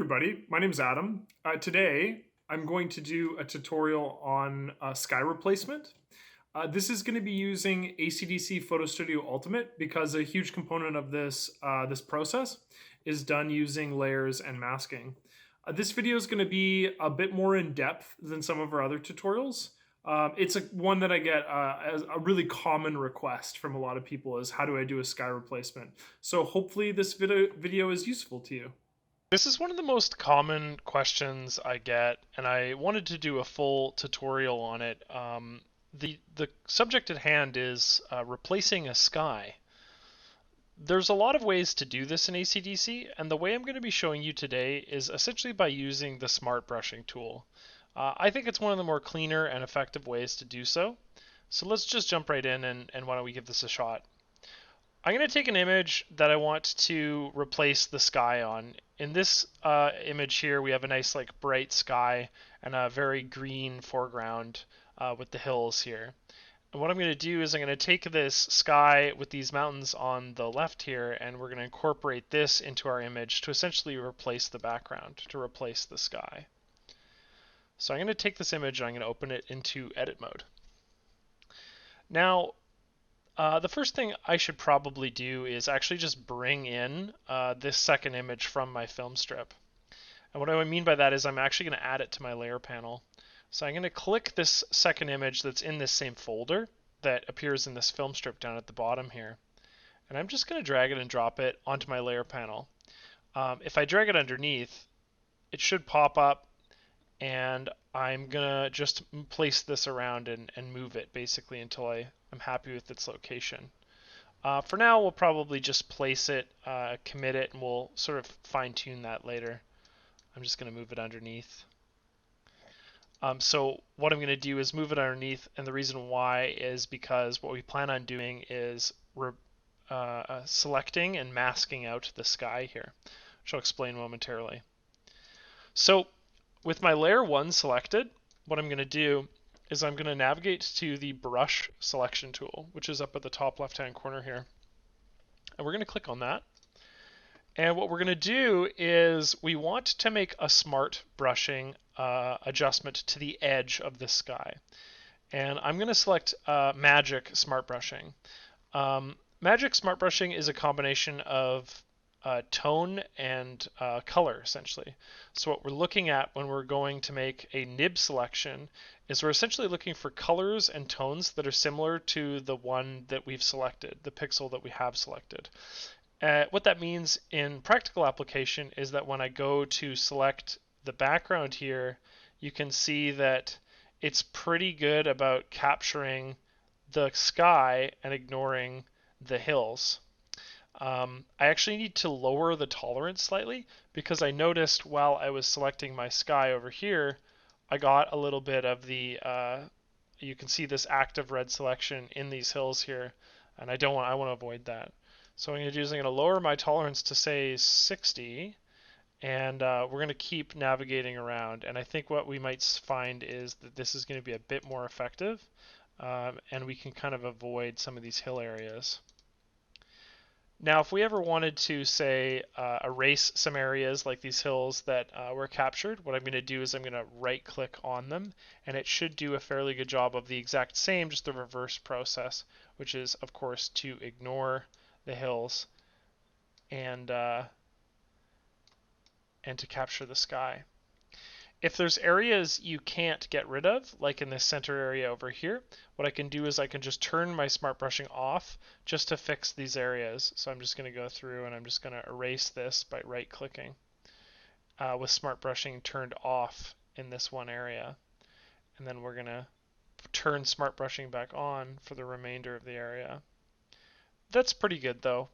everybody, my name is Adam. Today I'm going to do a tutorial on sky replacement. This is going to be using ACDSee Photo Studio Ultimate because a huge component of this process is done using layers and masking. This video is going to be a bit more in depth than some of our other tutorials. It's one that I get as a really common request from a lot of people is how do I do a sky replacement? So hopefully this video is useful to you. This is one of the most common questions I get, and I wanted to do a full tutorial on it. The subject at hand is replacing a sky. There's a lot of ways to do this in ACDSee, and the way I'm going to be showing you today is essentially by using the Smart Brushing tool. I think it's one of the more cleaner and effective ways to do so. So let's just jump right in and why don't we give this a shot. I'm going to take an image that I want to replace the sky on. In this image here, we have a nice like bright sky and a very green foreground with the hills here. And what I'm going to do is I'm going to take this sky with these mountains on the left here, and we're going to incorporate this into our image to essentially replace the background, to replace the sky. So I'm going to take this image and I'm going to open it into edit mode. Now, the first thing I should probably do is actually just bring in this second image from my film strip. And what I mean by that is I'm actually going to add it to my layer panel. So I'm going to click this second image that's in this same folder that appears in this film strip down at the bottom here. And I'm just going to drag it and drop it onto my layer panel. If I drag it underneath, it should pop up, and I'm going to just place this around and move it basically until I'm happy with its location. For now, we'll probably just place it, commit it, and we'll sort of fine-tune that later. I'm just going to move it underneath. So what I'm going to do is move it underneath, and the reason why is because what we plan on doing is selecting and masking out the sky here, which I'll explain momentarily. So with my layer 1 selected, what I'm going to do is I'm going to navigate to the brush selection tool, which is up at the top left hand corner here. And we're going to click on that. And what we're going to do is we want to make a smart brushing adjustment to the edge of the sky. And I'm going to select Magic Smart Brushing. Magic Smart Brushing is a combination of tone and color, essentially. So what we're looking at when we're going to make a nib selection is we're essentially looking for colors and tones that are similar to the one that we've selected, the pixel that we have selected. What that means in practical application is that when I go to select the background here, you can see that it's pretty good about capturing the sky and ignoring the hills. I actually need to lower the tolerance slightly because I noticed while I was selecting my sky over here, I got a little bit of the, you can see this active red selection in these hills here, and I want to avoid that. So what I'm going to do is I'm going to lower my tolerance to say 60, and we're going to keep navigating around. And I think what we might find is that this is going to be a bit more effective, and we can kind of avoid some of these hill areas. Now, if we ever wanted to, say, erase some areas like these hills that were captured, what I'm going to do is I'm going to right-click on them, and it should do a fairly good job of the exact same, just the reverse process, which is, of course, to ignore the hills and to capture the sky. If there's areas you can't get rid of, like in this center area over here, what I can do is I can just turn my smart brushing off just to fix these areas. So I'm just going to go through and I'm just going to erase this by right-clicking with smart brushing turned off in this one area. And then we're going to turn smart brushing back on for the remainder of the area. That's pretty good though.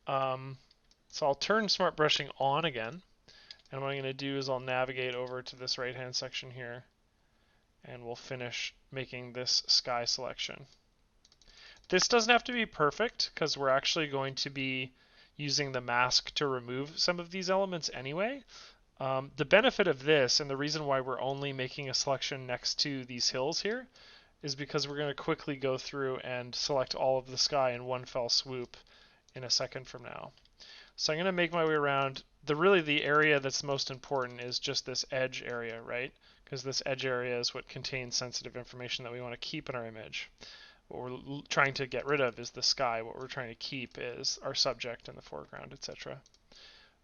So I'll turn smart brushing on again. And what I'm going to do is I'll navigate over to this right-hand section here, and we'll finish making this sky selection. This doesn't have to be perfect because we're actually going to be using the mask to remove some of these elements anyway. The benefit of this, and the reason why we're only making a selection next to these hills here, is because we're going to quickly go through and select all of the sky in one fell swoop in a second from now. So I'm going to make my way around. Really the area that's most important is just this edge area, right? Because this edge area is what contains sensitive information that we want to keep in our image. What we're trying to get rid of is the sky. What we're trying to keep is our subject in the foreground, etc.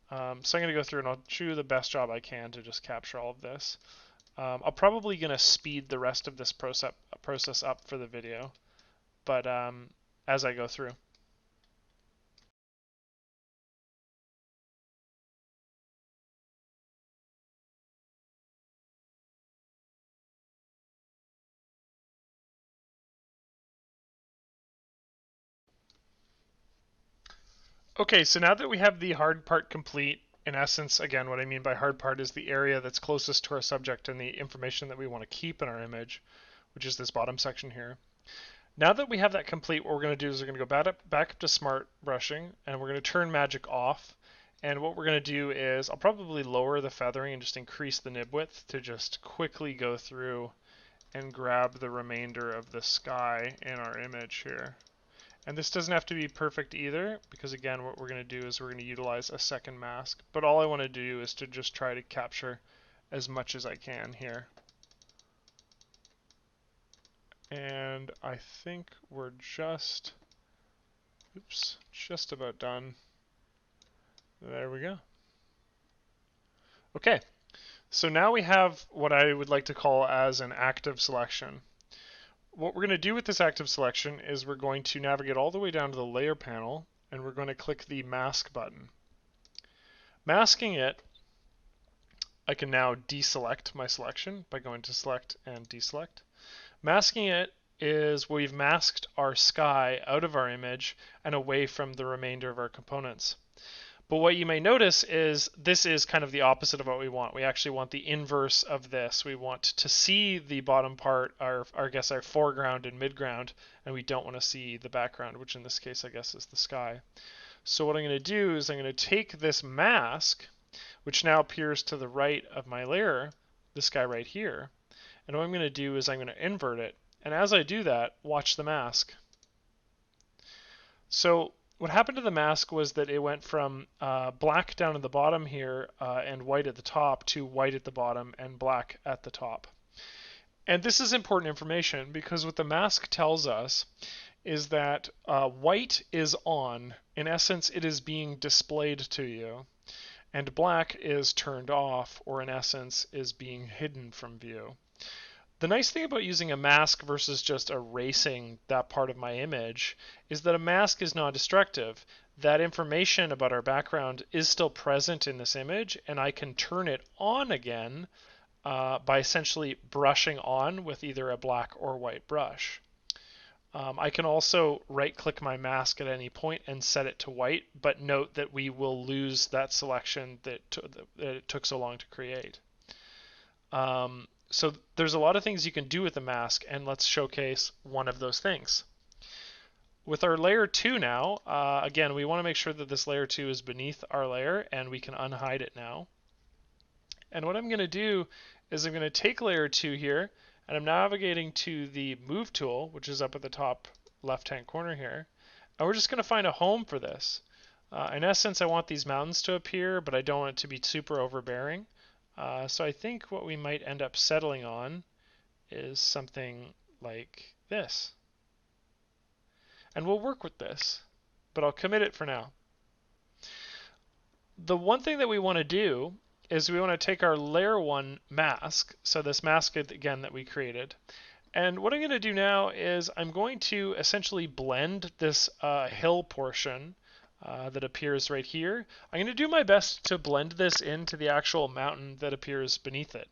So I'm going to go through and I'll do the best job I can to just capture all of this. I'm probably going to speed the rest of this process up for the video, but as I go through. Okay, so now that we have the hard part complete, in essence, again, what I mean by hard part is the area that's closest to our subject and the information that we want to keep in our image, which is this bottom section here. Now that we have that complete, what we're going to do is we're going to go back up to smart brushing, and we're going to turn magic off. And what we're going to do is I'll probably lower the feathering and just increase the nib width to just quickly go through and grab the remainder of the sky in our image here. And this doesn't have to be perfect either, because again, what we're going to do is we're going to utilize a second mask. But all I want to do is to just try to capture as much as I can here. And I think we're just about done. There we go. Okay, so now we have what I would like to call as an active selection. What we're going to do with this active selection is we're going to navigate all the way down to the layer panel, and we're going to click the mask button. Masking it, I can now deselect my selection by going to select and deselect. Masking it is we've masked our sky out of our image and away from the remainder of our components. But what you may notice is this is kind of the opposite of what we want. We actually want the inverse of this. We want to see the bottom part, our foreground and midground, and we don't want to see the background, which in this case I guess is the sky. So what I'm going to do is I'm going to take this mask, which now appears to the right of my layer, this guy right here, and what I'm going to do is I'm going to invert it. And as I do that, watch the mask. So what happened to the mask was that it went from black down at the bottom here and white at the top to white at the bottom and black at the top. And this is important information because what the mask tells us is that white is on. In essence, it is being displayed to you. And black is turned off, or in essence, is being hidden from view. The nice thing about using a mask versus just erasing that part of my image is that a mask is non-destructive. That information about our background is still present in this image, and I can turn it on again by essentially brushing on with either a black or white brush. I can also right-click my mask at any point and set it to white, but note that we will lose that selection that it took so long to create. So there's a lot of things you can do with the mask, and let's showcase one of those things. With our layer 2 now, again, we want to make sure that this layer 2 is beneath our layer, and we can unhide it now. And what I'm going to do is I'm going to take layer 2 here, and I'm navigating to the Move tool, which is up at the top left-hand corner here, and we're just going to find a home for this. In essence, I want these mountains to appear, but I don't want it to be super overbearing. So I think what we might end up settling on is something like this. And we'll work with this, but I'll commit it for now. The one thing that we want to do is we want to take our layer 1 mask, so this mask again that we created, and what I'm going to do now is I'm going to essentially blend this hill portion that appears right here. I'm going to do my best to blend this into the actual mountain that appears beneath it.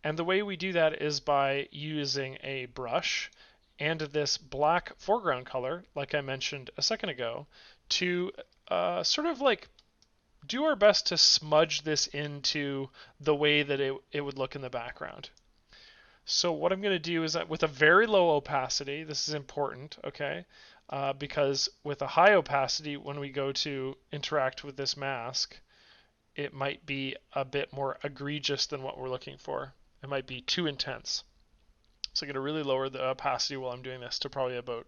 And the way we do that is by using a brush and this black foreground color, like I mentioned a second ago, to sort of like do our best to smudge this into the way that it would look in the background. So what I'm going to do is that with a very low opacity, this is important, okay? Because with a high opacity, when we go to interact with this mask, it might be a bit more egregious than what we're looking for. It might be too intense. So I'm going to really lower the opacity while I'm doing this to probably about,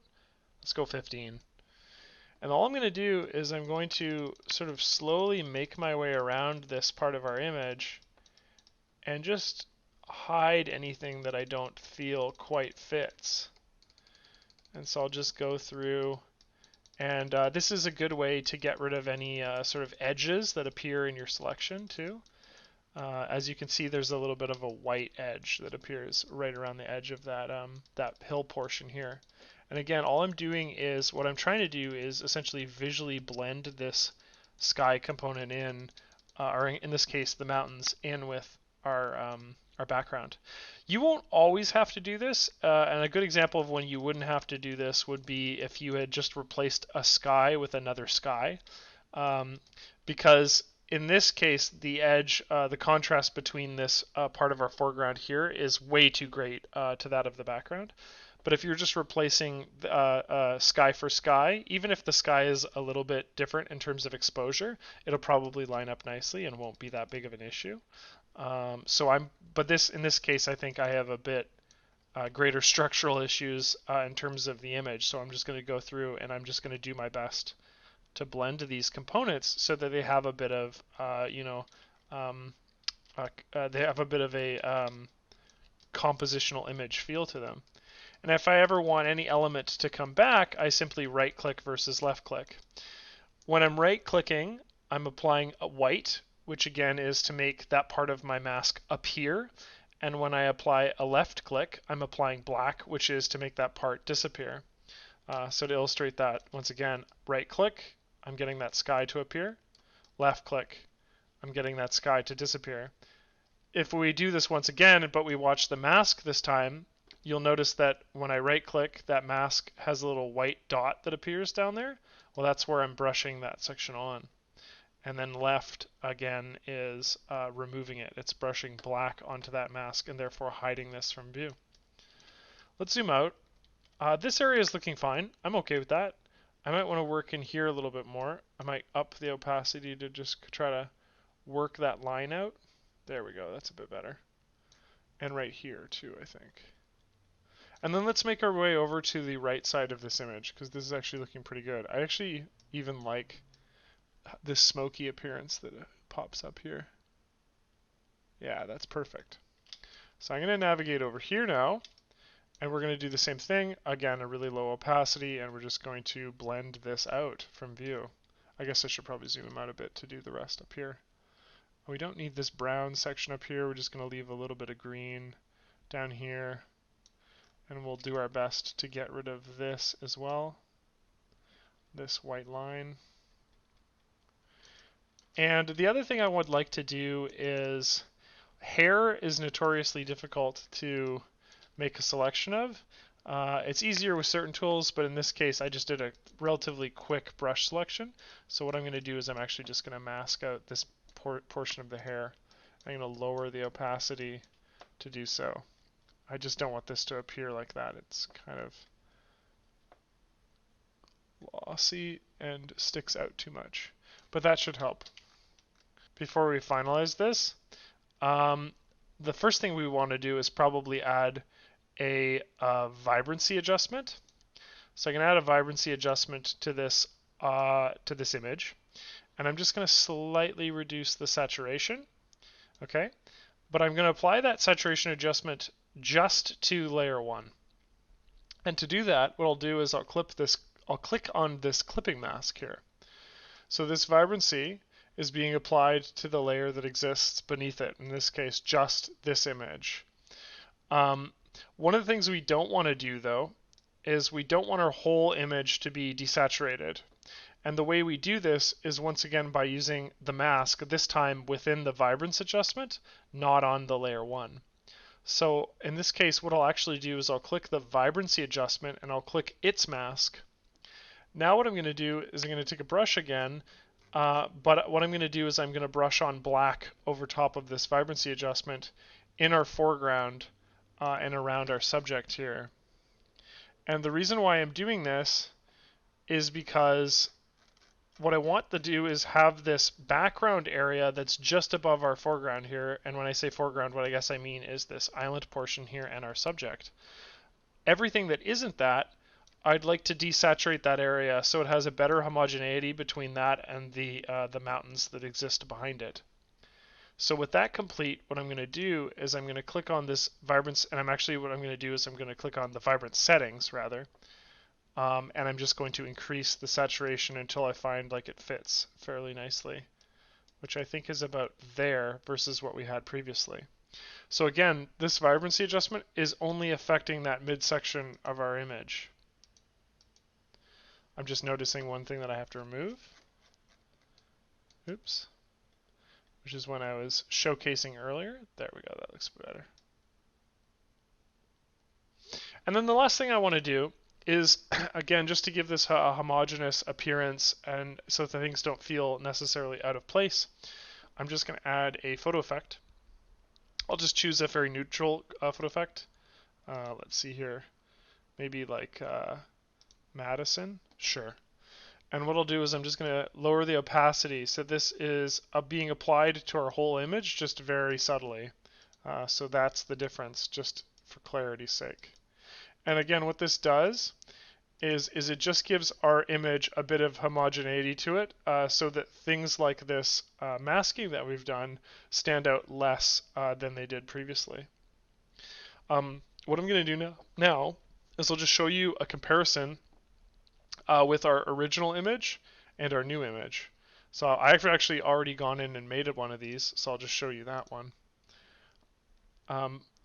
let's go 15. And all I'm going to do is I'm going to sort of slowly make my way around this part of our image and just hide anything that I don't feel quite fits. And so I'll just go through, and this is a good way to get rid of any sort of edges that appear in your selection too. As you can see, there's a little bit of a white edge that appears right around the edge of that that hill portion here. And again, all I'm doing is, what I'm trying to do is essentially visually blend this sky component in, or in this case, the mountains, in with our background. You won't always have to do this, and a good example of when you wouldn't have to do this would be if you had just replaced a sky with another sky, because in this case, the edge, the contrast between this part of our foreground here is way too great to that of the background. But if you're just replacing sky for sky, even if the sky is a little bit different in terms of exposure, it'll probably line up nicely and won't be that big of an issue. But in this case, I think I have a bit greater structural issues in terms of the image. So I'm just going to go through and I'm just going to do my best to blend these components so that they have a bit of, they have a bit of a compositional image feel to them. And if I ever want any element to come back, I simply right click versus left click. When I'm right clicking, I'm applying a white, which again is to make that part of my mask appear. And when I apply a left click, I'm applying black, which is to make that part disappear. So to illustrate that, once again, right click, I'm getting that sky to appear. Left click, I'm getting that sky to disappear. If we do this once again, but we watch the mask this time, you'll notice that when I right click, that mask has a little white dot that appears down there. Well, that's where I'm brushing that section on. And then left, again, is removing it. It's brushing black onto that mask and therefore hiding this from view. Let's zoom out. This area is looking fine. I'm okay with that. I might want to work in here a little bit more. I might up the opacity to just try to work that line out. There we go. That's a bit better. And right here too, I think. And then let's make our way over to the right side of this image, because this is actually looking pretty good. I actually even like this smoky appearance that pops up here. Yeah, that's perfect. So I'm going to navigate over here now, and we're going to do the same thing. Again, a really low opacity, and we're just going to blend this out from view. I guess I should probably zoom out a bit to do the rest up here. We don't need this brown section up here. We're just going to leave a little bit of green down here. And we'll do our best to get rid of this as well, this white line. And the other thing I would like to do is, hair is notoriously difficult to make a selection of. It's easier with certain tools, but in this case I just did a relatively quick brush selection. So what I'm going to do is I'm actually just going to mask out this portion of the hair. I'm going to lower the opacity to do so. I just don't want this to appear like that. It's kind of glossy and sticks out too much. But that should help. Before we finalize this, the first thing we want to do is probably add a vibrancy adjustment. So I can add a vibrancy adjustment to this image. And I'm just going to slightly reduce the saturation. Okay, but I'm going to apply that saturation adjustment just to layer 1. And to do that, what I'll do is I'll click on this clipping mask here. So this vibrancy is being applied to the layer that exists beneath it, in this case just this image. One of the things we don't want to do though is we don't want our whole image to be desaturated. And the way we do this is once again by using the mask, this time within the vibrance adjustment, not on the layer 1. So in this case, what I'll actually do is I'll click the vibrancy adjustment and I'll click its mask. Now what I'm going to do is I'm going to take a brush again, but what I'm going to do is I'm going to brush on black over top of this vibrancy adjustment in our foreground and around our subject here. And the reason why I'm doing this is because what I want to do is have this background area that's just above our foreground here. And when I say foreground, what I guess I mean is this island portion here and our subject. Everything that isn't that I'd like to desaturate that area so it has a better homogeneity between that and the mountains that exist behind it. So with that complete, what I'm going to do is I'm going to click on this vibrance, and what I'm going to do is I'm going to click on the vibrance settings rather, and I'm just going to increase the saturation until I find like it fits fairly nicely, which I think is about there versus what we had previously. So again, this vibrancy adjustment is only affecting that midsection of our image. I'm just noticing one thing that I have to remove. Oops. Which is when I was showcasing earlier. There we go, that looks better. And then the last thing I want to do is, again, just to give this a homogeneous appearance and so that things don't feel necessarily out of place, I'm just going to add a photo effect. I'll just choose a very neutral photo effect. Let's see here. Maybe like Madison. Sure. And what I'll do is I'm just going to lower the opacity. So this is being applied to our whole image just very subtly. So that's the difference, just for clarity's sake. And again, what this does is it just gives our image a bit of homogeneity to it so that things like this masking that we've done stand out less than they did previously. What I'm going to do now is I'll just show you a comparison with our original image and our new image. So I've actually already gone in and made one of these, so I'll just show you that one.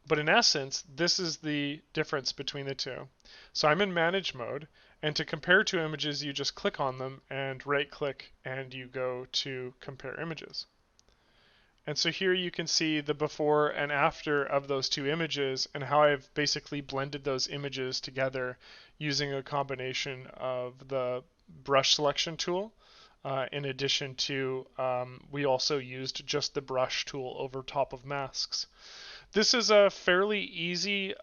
But in essence, this is the difference between the two. So I'm in manage mode, and to compare two images, you just click on them and right click and you go to compare images. And so here you can see the before and after of those two images and how I've basically blended those images together using a combination of the brush selection tool. In addition to, we also used just the brush tool over top of masks. This is a fairly easy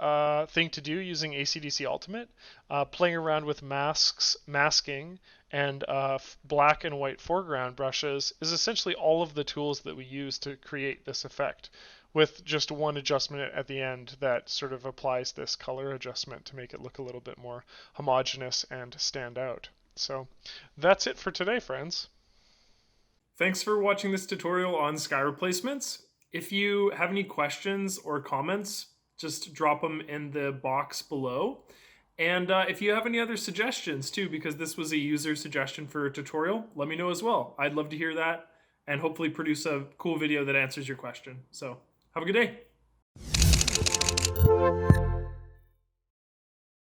thing to do using ACDSee Ultimate. Playing around with masking, and black and white foreground brushes is essentially all of the tools that we use to create this effect, with just one adjustment at the end that sort of applies this color adjustment to make it look a little bit more homogeneous and stand out. So that's it for today, friends. Thanks for watching this tutorial on sky replacements. If you have any questions or comments, just drop them in the box below. And if you have any other suggestions too, because this was a user suggestion for a tutorial, let me know as well. I'd love to hear that and hopefully produce a cool video that answers your question. So have a good day.